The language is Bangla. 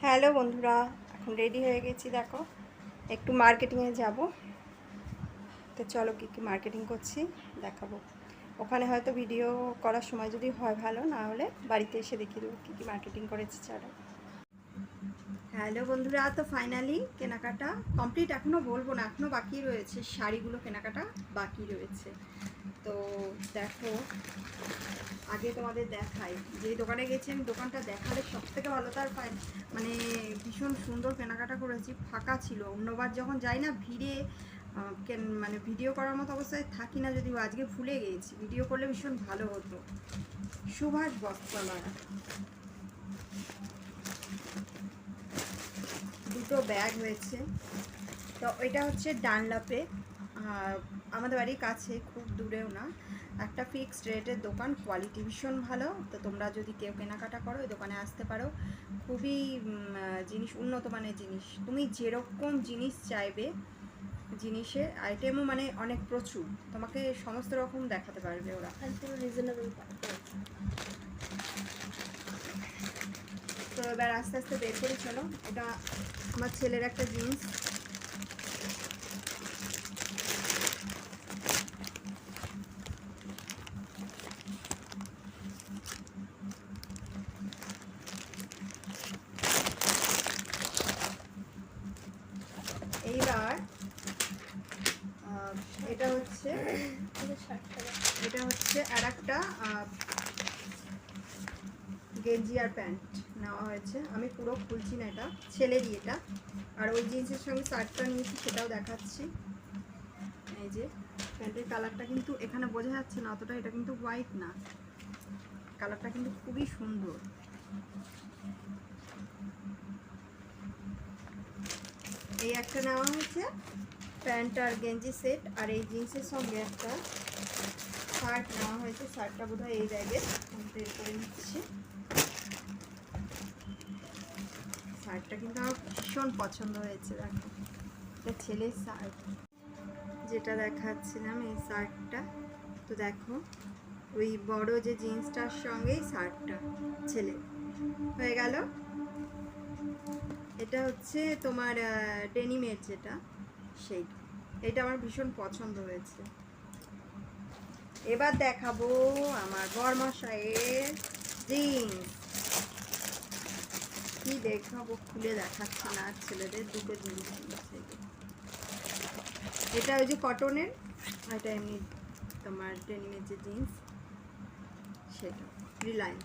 হ্যালো বন্ধুরা, এখন রেডি হয়ে গেছি। দেখো, একটু মার্কেটিংয়ে যাব। তো চলো কী কী মার্কেটিং করছি দেখাবো। ওখানে হয়তো ভিডিও করার সময় যদি হয় ভালো, না হলে বাড়িতে এসে দেখিয়ে দেবো কী কী মার্কেটিং করেছি। চলো। হ্যালো বন্ধুরা, তো ফাইনালি কেনাকাটা কমপ্লিট। এখনও বলবো না, এখনও বাকি রয়েছে, শাড়িগুলো কেনাকাটা বাকি রয়েছে। তো দেখো, আগে তোমাদের দেখাই যে দোকানে গেছি আমি। দোকানটা দেখালে সব থেকে ভালো, তার মানে ভীষণ সুন্দর কেনাকাটা করেছি। ফাঁকা ছিল, অন্যবার যখন যাই না ভিড়ে মানে ভিডিও করার মতো অবস্থায় থাকি না, যদিও আজকে ভুলে গিয়েছি। ভিডিও করলে ভীষণ ভালো হতো। সুভাষ বস্ত্রালয়, দুটো ব্যাগ হয়েছে। তো এটা হচ্ছে ডানলাপে, আমাদের বাড়ির কাছে, খুব দূরেও না। একটা ফিক্সড রেটের দোকান, কোয়ালিটি ভীষণ ভালো। তো তোমরা যদি কেউ কেনাকাটা করো ওই দোকানে আসতে পারো। খুবই জিনিস, উন্নত মানের জিনিস। তুমি যেরকম জিনিস চাইবে, জিনিসের আইটেমও মানে অনেক প্রচুর, তোমাকে সমস্ত রকম দেখাতে পারবে ওরা। রিজনেবল। তো এবার আস্তে আস্তে বের করি, চলো। এটা আমার ছেলের একটা জিন্স। এইবার এটা হচ্ছে আর একটা গেঞ্জি আর প্যান্ট নেওয়া হয়েছে। আমি পুরো খুলছি না, এটা ছেলেরই এটা। আর ওই জিন্সের সঙ্গে শার্টটা নিয়েছি, সেটাও দেখাচ্ছি। এই যে প্যান্টের কালারটা কিন্তু এখানে বোঝা যাচ্ছে না অতটা, এটা কিন্তু হোয়াইট না, কালারটা কিন্তু খুবই সুন্দর। এই একটা নেওয়া হয়েছে, প্যান্ট আর গেঞ্জি সেট। আর এই জিন্সের সঙ্গে একটা শার্ট নেওয়া হয়েছে। শার্টটা বোধহয় এই ব্যাগে বের করে নিচ্ছি। শার্টটা কিন্তু আমার ভীষণ পছন্দ হয়েছে। দেখো, এটা ছেলের শার্ট, যেটা দেখাচ্ছিলাম, এই শার্টটা। তো দেখো, ওই বড় যে জিন্সটার সঙ্গেই শার্টটা ছেলে হয়ে গেল। এটা হচ্ছে তোমার ডেনিমের যেটা, সেই, এটা আমার ভীষণ পছন্দ হয়েছে। এবার দেখাবো আমার বরমশাইয়ের জিন্স। কি দেখাবো, খুলে দেখাচ্ছে না। ছেলেদের দুটো জিনিস। এটা ওই যে কটনের, এটা এমনি তোমার ডেনিমের যে জিন্স, সেটা রিলায়েন্স।